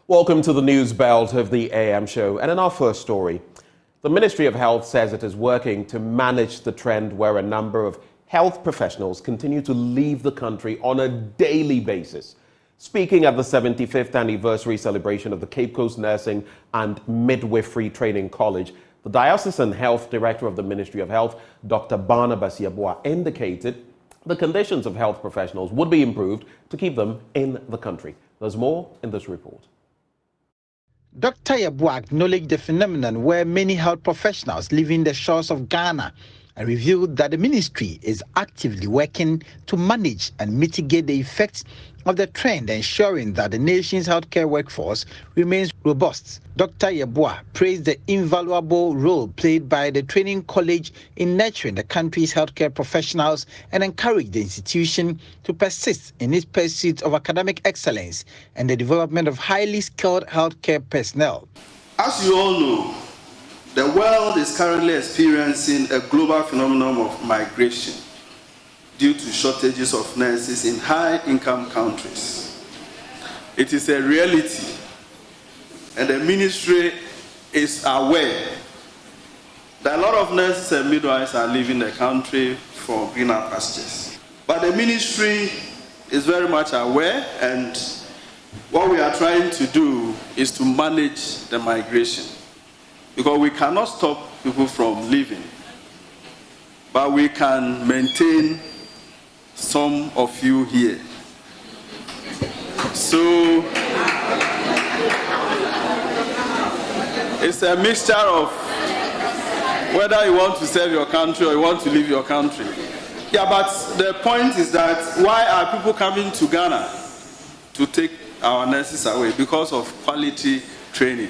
Welcome to the news belt of the AM show. And in our first story, the Ministry of Health says it is working to manage the trend where a number of health professionals continue to leave the country on a daily basis. Speaking at the 75th anniversary celebration of the Cape Coast Nursing and Midwifery Training College, the Diocesan Health Director of the Ministry of Health, Dr. Barnabas Yeboah, indicated the conditions of health professionals would be improved to keep them in the country. There's more in this report. Dr. Yeboah acknowledged the phenomenon where many health professionals leaving the shores of Ghana and revealed that the ministry is actively working to manage and mitigate the effects of the trend, ensuring that the nation's healthcare workforce remains robust. Dr. Yeboah praised the invaluable role played by the training college in nurturing the country's healthcare professionals and encouraged the institution to persist in its pursuit of academic excellence and the development of highly skilled healthcare personnel. As you all know, the world is currently experiencing a global phenomenon of migration due to shortages of nurses in high-income countries. It is a reality, and the ministry is aware that a lot of nurses and midwives are leaving the country for greener pastures. But the ministry is very much aware, and what we are trying to do is to manage the migration, because we cannot stop people from leaving, but we can maintain some of you here. So it's a mixture of whether you want to serve your country or you want to leave your country. Yeah, but the point is that why are people coming to Ghana to take our nurses away? Because of quality training.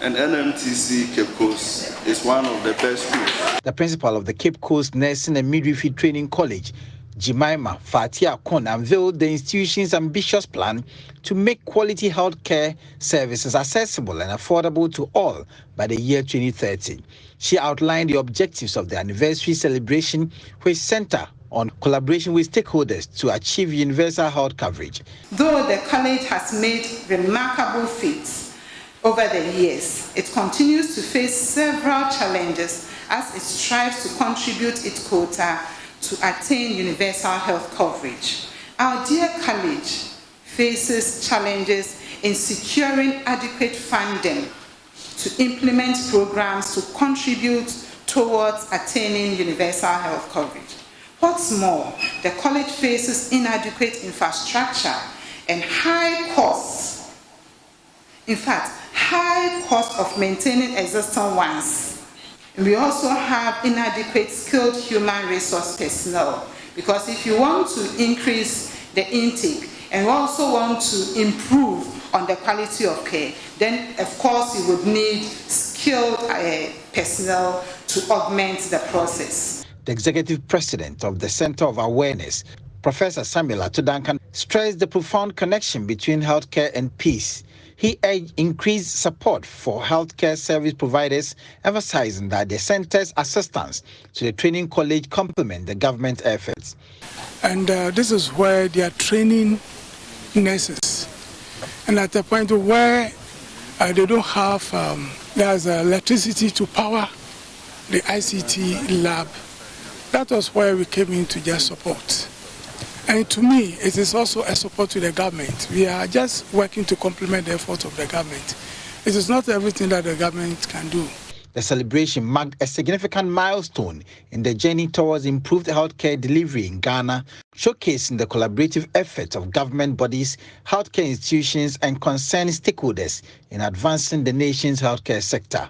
And NMTC Cape Coast is one of the best schools. The principal of the Cape Coast Nursing and Midwifery Training College, Jemima Fatia Kon, unveiled the institution's ambitious plan to make quality healthcare services accessible and affordable to all by the year 2030. She outlined the objectives of the anniversary celebration, which center on collaboration with stakeholders to achieve universal health coverage. Though the college has made remarkable feats over the years, it continues to face several challenges as it strives to contribute its quota to attain universal health coverage. Our dear college faces challenges in securing adequate funding to implement programs to contribute towards attaining universal health coverage. What's more, the college faces inadequate infrastructure and high costs. In fact, high cost of maintaining existing ones. We also have inadequate skilled human resource personnel, because if you want to increase the intake and also want to improve on the quality of care, then of course you would need skilled personnel to augment the process. The executive president of the Center of Awareness, Professor Samuel Atodankan, stressed the profound connection between healthcare and peace. He urged increased support for healthcare service providers, emphasizing that the center's assistance to the training college complement the government efforts. And this is where they are training nurses. And at the point where they don't have, there's electricity to power the ICT lab, that was where we came in to just support. And to me, it is also a support to the government. We are just working to complement the efforts of the government. It is not everything that the government can do. The celebration marked a significant milestone in the journey towards improved healthcare delivery in Ghana, showcasing the collaborative efforts of government bodies, healthcare institutions, and concerned stakeholders in advancing the nation's healthcare sector.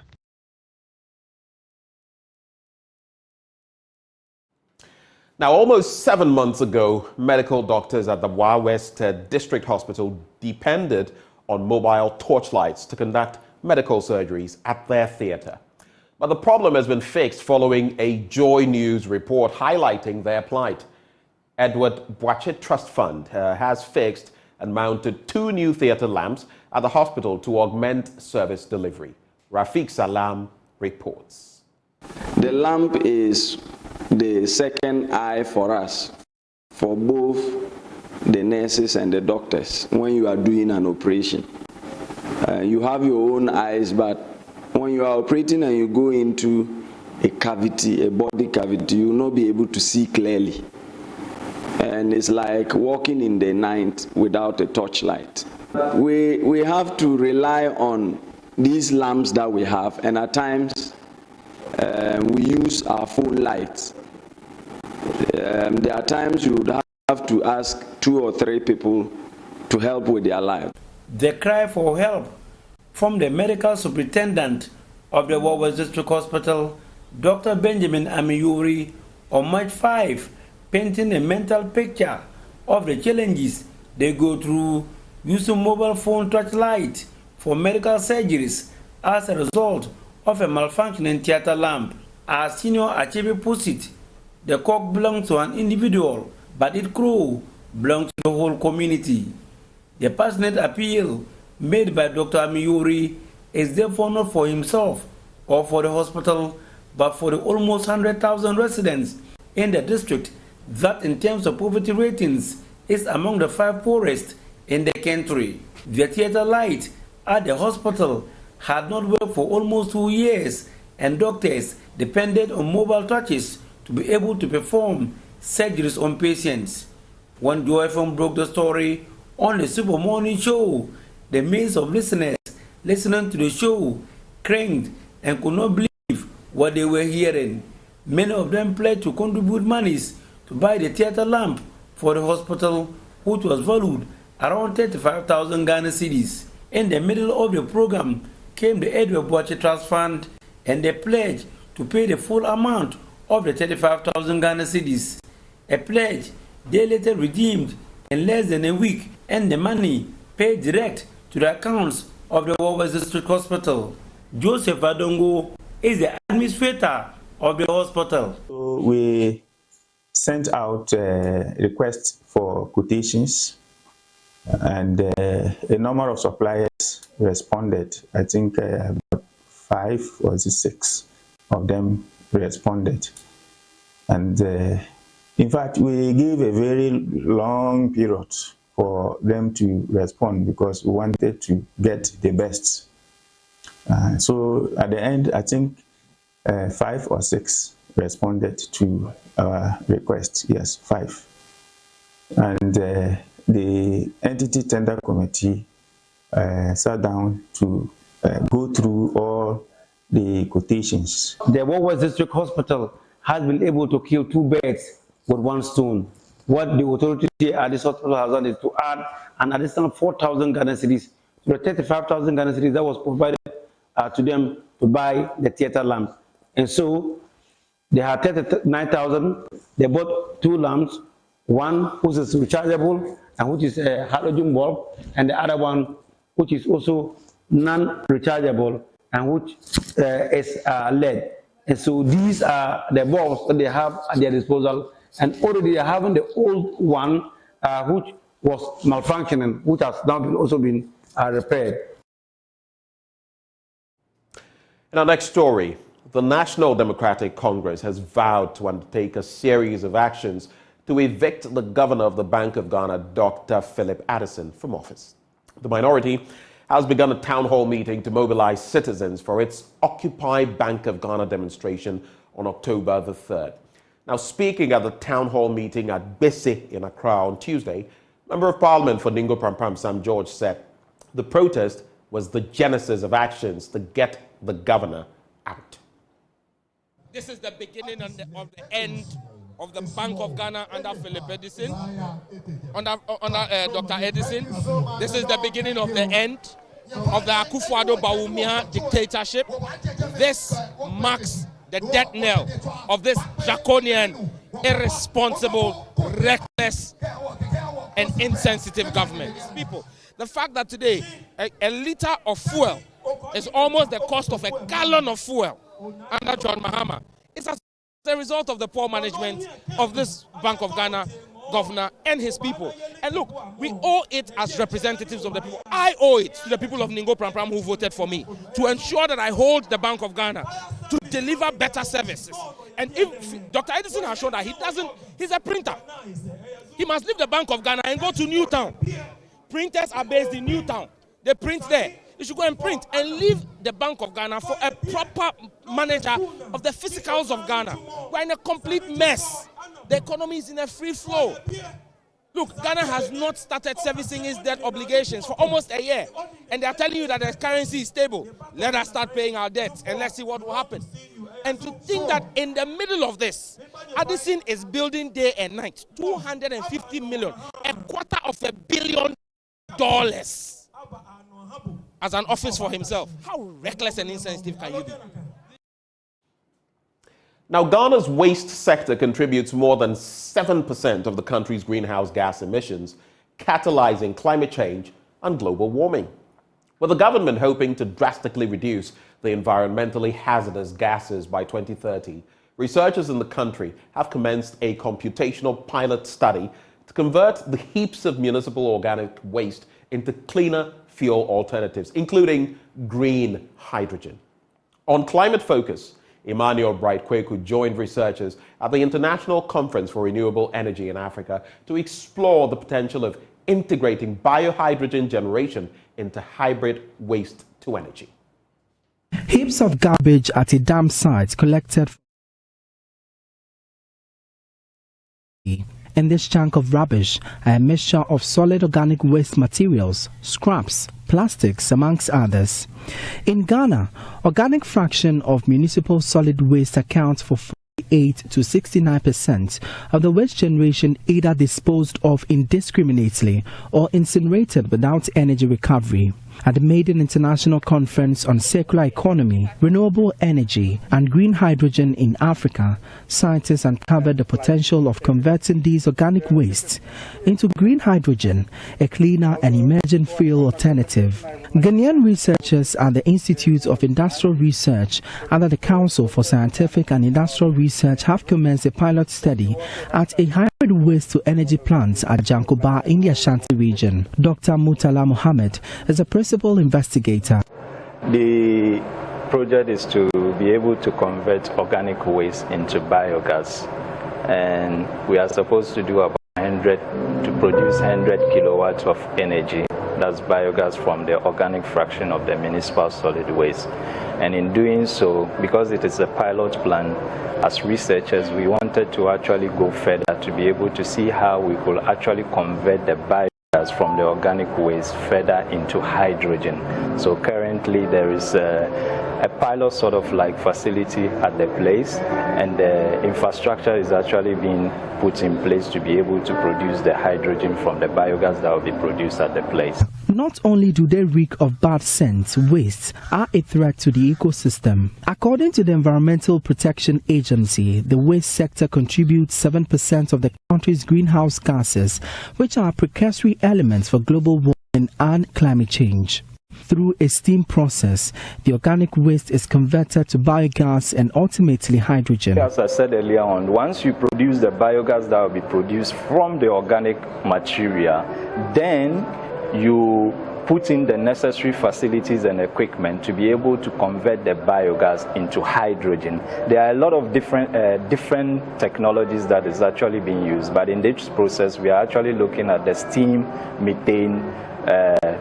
Now, almost 7 months ago, medical doctors at the Wa West District Hospital depended on mobile torchlights to conduct medical surgeries at their theatre. But the problem has been fixed following a JoyNews report highlighting their plight. Bach Trust Fund has fixed and mounted 2 new theatre lamps at the hospital to augment service delivery. Rafiq Salam reports. The lamp is the second eye for us, for both the nurses and the doctors when you are doing an operation. You have your own eyes, but when you are operating and you go into a cavity, a body cavity, you will not be able to see clearly. And it's like walking in the night without a torchlight. We have to rely on these lamps that we have, and at times we use our phone lights. There are times you would have to ask 2 or 3 people to help with their life. The cry for help from the medical superintendent of the Warwick District Hospital, Dr. Benjamin Amiyuri, on March 5, painting a mental picture of the challenges they go through using mobile phone torchlight for medical surgeries as a result of a malfunctioning theater lamp. As Senior Achebe puts it, the cock belongs to an individual, but its crow belongs to the whole community. The passionate appeal made by Dr. Amiyuri is therefore not for himself or for the hospital, but for the almost 100,000 residents in the district that, in terms of poverty ratings, is among the 5 poorest in the country. The theater light at the hospital had not worked for almost 2 years, and doctors depended on mobile torches to be able to perform surgeries on patients. When Joy FM broke the story on the Super Morning Show, the millions of listeners listening to the show cringed and could not believe what they were hearing. Many of them pledged to contribute monies to buy the theater lamp for the hospital, which was valued around 35,000 Ghana cedis. In the middle of the program came the aid of Bach Trust Fund, and they pledged to pay the full amount of the 35,000 Ghana cedis. A pledge they later redeemed in less than a week, and the money paid direct to the accounts of the Warwick District Hospital. Joseph Adongo is the administrator of the hospital. So we sent out requests for quotations, and a number of suppliers responded. I think about 5 or 6 of them responded. And in fact, we gave a very long period for them to respond because we wanted to get the best. So at the end, I think 5 or 6 responded to our request. Yes, 5. And the entity tender committee sat down to go through all the quotations. The Warwick District Hospital has been able to kill 2 birds with 1 stone. What the authority at this hospital has done is to add an additional 4,000 Ghana cedis to the 35,000 Ghana cedis that was provided to them to buy the theater lamp. And so they had 39,000. They bought 2 lamps, one which is rechargeable and which is a halogen bulb, and the other one which is also non-rechargeable and which is LED. And so these are the bulbs that they have at their disposal, and already they are having the old one which was malfunctioning, which has now also been repaired. In our next story, the National Democratic Congress has vowed to undertake a series of actions to evict the governor of the Bank of Ghana, Dr. Philip Addison, from office. The minority has begun a town hall meeting to mobilize citizens for its Occupy Bank of Ghana demonstration on October the 3rd. Now, speaking at the town hall meeting at Bese in Accra on Tuesday, Member of Parliament for Ningo Prampram Sam George said the protest was the genesis of actions to get the governor out. This is the beginning of the end of the Bank of Ghana under Philip Edison, under Dr. Edison. This is the beginning of the end of the Akufo-Addo Bawumia dictatorship. This marks the death knell of this draconian, irresponsible, reckless, and insensitive government. People, the fact that today a liter of fuel is almost the cost of a gallon of fuel under John Mahama is as a result of the poor management of this Bank of Ghana governor and his people. And look, we owe it as representatives of the people. I owe it to the people of Ningo Prampram who voted for me to ensure that I hold the Bank of Ghana to deliver better services. And if Dr. Edison has shown that he's a printer. He must leave the Bank of Ghana and go to Newtown. Printers are based in Newtown. They print there. You should go and print and leave the Bank of Ghana for a proper manager of the physicals of Ghana. We're in a complete mess. The economy is in a free flow. Look, Ghana has not started servicing its debt obligations for almost a year. And they're telling you that the currency is stable. Let us start paying our debts and let's see what will happen. And to think that in the middle of this, Addison is building day and night, 250 million, $250 million as an office for himself. How reckless and insensitive can you be? Now, Ghana's waste sector contributes more than 7% of the country's greenhouse gas emissions, catalyzing climate change and global warming. With the government hoping to drastically reduce the environmentally hazardous gases by 2030, researchers in the country have commenced a computational pilot study to convert the heaps of municipal organic waste into cleaner fuel alternatives, including green hydrogen. On climate focus, Emmanuel Bright-Kweku joined researchers at the International Conference for Renewable Energy in Africa to explore the potential of integrating biohydrogen generation into hybrid waste-to-energy. Heaps of garbage at a dam site collected. In this chunk of rubbish are a mixture of solid organic waste materials, scraps, plastics, amongst others. In Ghana, organic fraction of municipal solid waste accounts for 48 to 69% of the waste generation, either disposed of indiscriminately or incinerated without energy recovery. At the Maiden International Conference on Circular Economy, Renewable Energy and Green Hydrogen in Africa, scientists uncovered the potential of converting these organic wastes into green hydrogen, a cleaner and emerging fuel alternative. Ghanaian researchers at the Institute of Industrial Research under the Council for Scientific and Industrial Research have commenced a pilot study at a hybrid waste-to-energy plant at Jankoba in the Ashanti region. Dr. Mutala Mohammed is a principal investigator. The project is to be able to convert organic waste into biogas, and we are supposed to do about to produce 100 kilowatts of energy. That's biogas from the organic fraction of the municipal solid waste. And in doing so, because it is a pilot plan, as researchers, we wanted to actually go further to be able to see how we could actually convert the biogas from the organic waste further into hydrogen. So currently there is a pilot sort of like facility at the place, and the infrastructure is actually being put in place to be able to produce the hydrogen from the biogas that will be produced at the place. Not only do they reek of bad scent, wastes are a threat to the ecosystem. According to the Environmental Protection Agency, the waste sector contributes 7% of the country's greenhouse gases, which are precursory elements for global warming and climate change. Through a steam process, the organic waste is converted to biogas and ultimately hydrogen. As I said earlier on, once you produce the biogas that will be produced from the organic material, then you put in the necessary facilities and equipment to be able to convert the biogas into hydrogen. There are a lot of different technologies that is actually being used, but in this process we are actually looking at the steam methane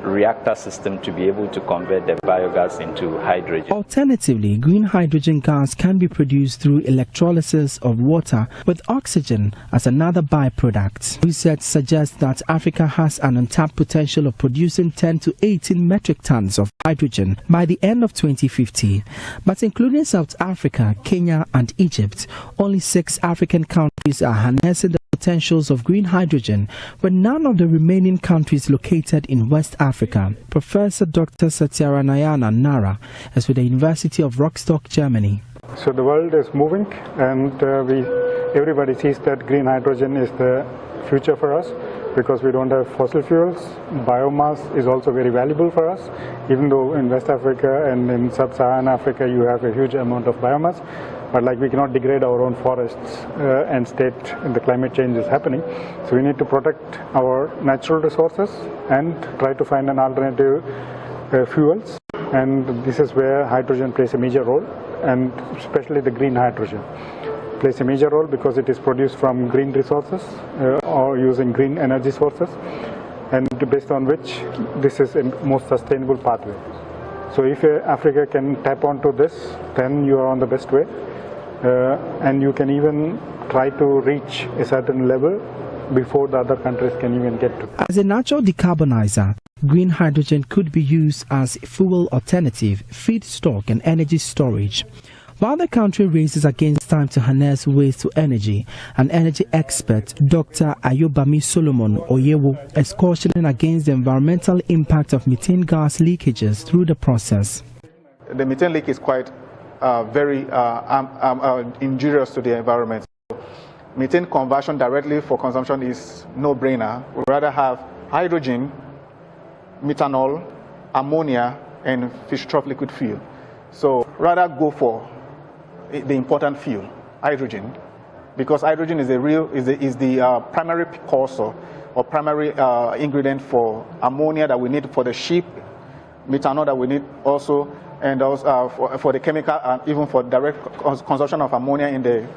reactor system to be able to convert the biogas into hydrogen. Alternatively, green hydrogen gas can be produced through electrolysis of water with oxygen as another byproduct. Research suggests that Africa has an untapped potential of producing 10 to 18 metric tons of hydrogen by the end of 2050. But including South Africa, Kenya and Egypt, only 6 African countries are harnessing the potentials of green hydrogen, with none of the remaining countries located in West Africa. Professor Dr. Satyaranayana Nara is with the University of Rostock, Germany. So the world is moving, and everybody sees that green hydrogen is the future for us, because we don't have fossil fuels. Biomass is also very valuable for us, even though in West Africa and in Sub-Saharan Africa you have a huge amount of biomass. But like, we cannot degrade our own forests and state the climate change is happening. So we need to protect our natural resources and try to find an alternative fuels. And this is where hydrogen plays a major role, and especially the green hydrogen plays a major role because it is produced from green resources or using green energy sources, and based on which this is a most sustainable pathway. So if Africa can tap onto this, then you are on the best way. And you can even try to reach a certain level before the other countries can even get to. As a natural decarbonizer, green hydrogen could be used as a fuel alternative, feedstock and energy storage. While the country races against time to harness waste to energy, an energy expert, Dr. Ayobami Solomon Oyewo, is cautioning against the environmental impact of methane gas leakages through the process. The methane leak is quite very injurious to the environment. Methane conversion directly for consumption is no-brainer. We'd rather have hydrogen, methanol, ammonia, and fish trough liquid fuel. So rather go for the important fuel, hydrogen, because hydrogen is the primary precursor or primary ingredient for ammonia that we need for the ship, methanol that we need also, and also for the chemical and even for direct consumption of ammonia in the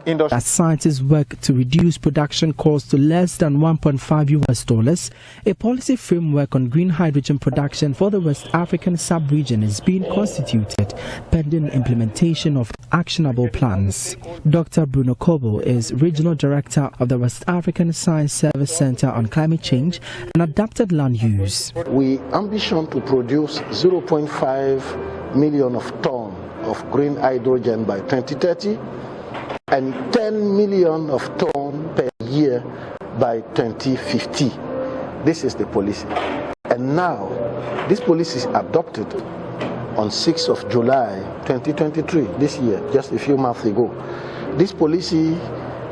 industry. As scientists work to reduce production costs to less than $1.5, a policy framework on green hydrogen production for the West African sub-region is being constituted, pending implementation of actionable plans. Dr. Bruno Kobo is Regional Director of the West African Science Service Center on Climate Change and Adapted Land Use. We ambition to produce 0.5 million of tons of green hydrogen by 2030 and 10 million of tons per year by 2050. This is the policy. And now, this policy is adopted on 6th of July 2023, this year, just a few months ago. This policy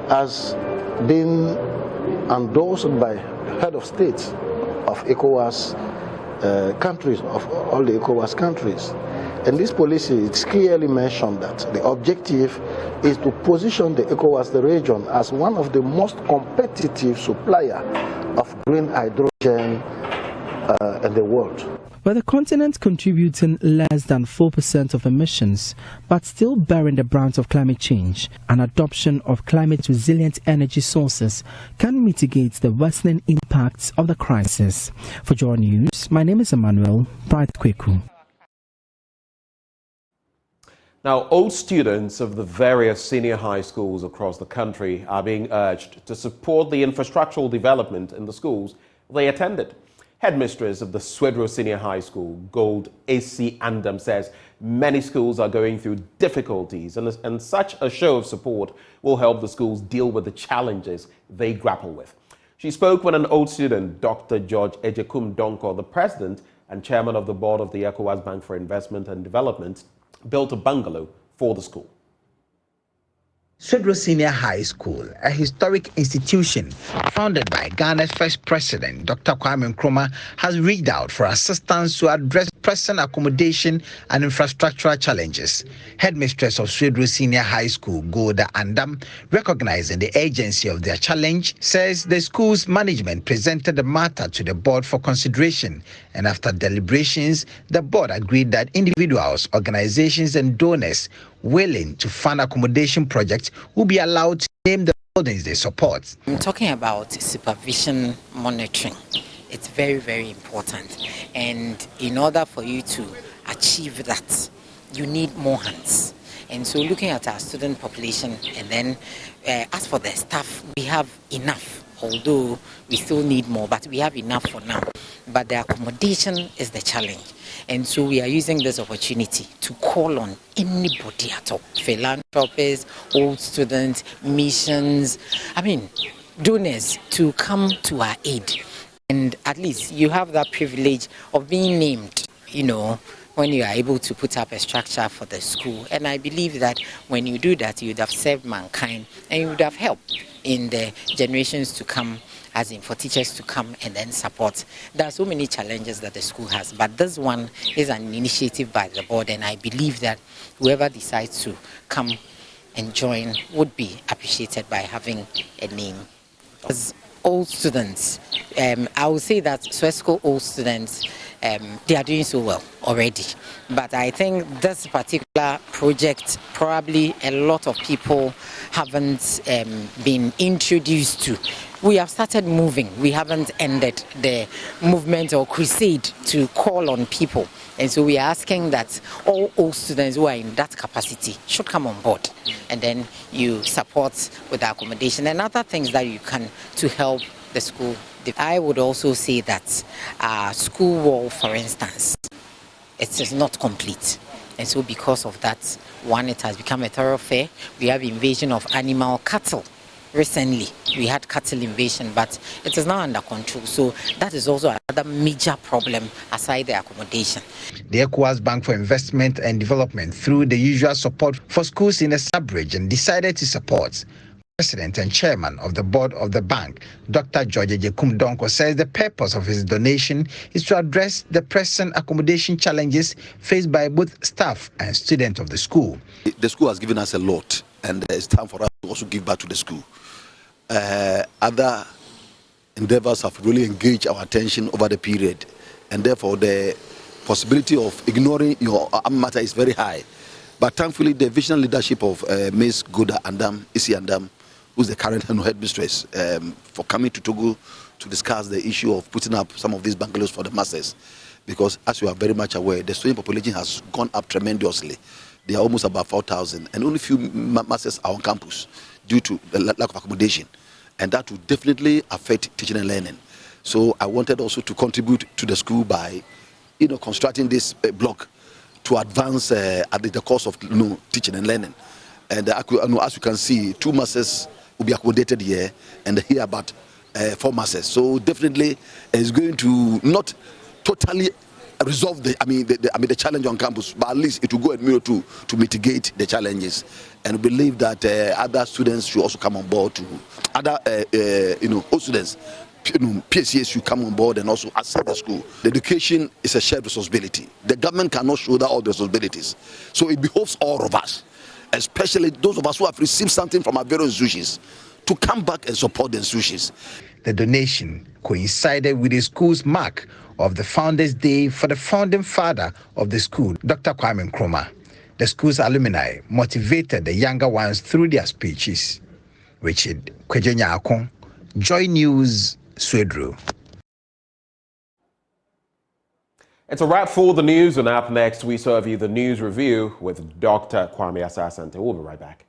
has been endorsed by head of states of ECOWAS countries, of all the ECOWAS countries. And this policy, it's clearly mentioned that the objective is to position the ECOWAS, the region, as one of the most competitive supplier of green hydrogen in the world. With the continent contributing less than 4% of emissions, but still bearing the brunt of climate change, an adoption of climate-resilient energy sources can mitigate the worsening impacts of the crisis. For JoyNews, my name is Emmanuel Bright Kweku. Now, old students of the various senior high schools across the country are being urged to support the infrastructural development in the schools they attended. Headmistress of the Swedro Senior High School, Gold A.C. Andam, says many schools are going through difficulties and such a show of support will help the schools deal with the challenges they grapple with. She spoke when an old student, Dr. George Ejekum Donko, the president and chairman of the board of the ECOWAS Bank for Investment and Development, built a bungalow for the school. Swedro Senior High School, a historic institution founded by Ghana's first president, Dr. Kwame Nkrumah, has reached out for assistance to address present accommodation and infrastructural challenges. Headmistress of Swedro Senior High School, Golda Andam, recognizing the urgency of their challenge, says the school's management presented the matter to the board for consideration, and after deliberations, the board agreed that individuals, organizations, and donors willing to fund accommodation projects will be allowed to name the buildings they support. I'm talking about supervision monitoring. It's very, very important. And in order for you to achieve that, you need more hands. And so looking at our student population, and then as for the staff, we have enough, although we still need more, but we have enough for now. But the accommodation is the challenge. And so we are using this opportunity to call on anybody at all, philanthropists, old students, missions, donors to come to our aid. And at least you have that privilege of being named, when you are able to put up a structure for the school. And I believe that when you do that, you would have served mankind and you would have helped in the generations to come, as in for teachers to come and then support. There are so many challenges that the school has, but this one is an initiative by the board, and I believe that whoever decides to come and join would be appreciated by having a name. As old students, I would say that Swesco old students, they are doing so well already. But I think this particular project, probably a lot of people haven't been introduced to. We have started moving. We haven't ended the movement or crusade to call on people. And so we are asking that all students who are in that capacity should come on board. And then you support with the accommodation and other things that you can to help the school. I would also say that school wall, for instance, it is not complete. And so because of that, one, it has become a thoroughfare. We have invasion of animal cattle. Recently, we had cattle invasion, but it is now under control. So that is also another major problem aside the accommodation. The ECOWAS Bank for Investment and Development, through the usual support for schools in the sub-region, decided to support. President and chairman of the board of the bank, Dr. George Donko, says the purpose of his donation is to address the present accommodation challenges faced by both staff and students of the school. The school has given us a lot, and it's time for us to also give back to the school. Other endeavors have really engaged our attention over the period, and therefore the possibility of ignoring your matter is very high. But thankfully, the visionary leadership of Ms. Goda Andam, Isi Andam, who's the current headmistress, for coming to Togo to discuss the issue of putting up some of these bungalows for the masses. Because as you are very much aware, the student population has gone up tremendously. They are almost about 4,000, and only few masses are on campus due to the lack of accommodation. And that will definitely affect teaching and learning. So I wanted also to contribute to the school by, constructing this block to advance at the course of teaching and learning. And as you can see, 2 masses will be accommodated here, and here about 4 masses. So definitely it's going to not totally resolve the challenge on campus, but at least it will go a meal to mitigate the challenges. And we believe that other students should also come on board to other all students. PCS should come on board and also assist the school. The education is a shared responsibility. The government cannot shoulder all the responsibilities. So it behoves all of us, especially those of us who have received something from our various institutions, to come back and support the institutions. The donation coincided with the school's mark of the Founders' Day for the founding father of the school, Dr. Kwame Nkrumah. The school's alumni motivated the younger ones through their speeches. Richard Kwejenyakon, JoyNews, Swedru. It's a wrap for the news, and up next we serve you the news review with Dr. Kwame Asasante. We'll be right back.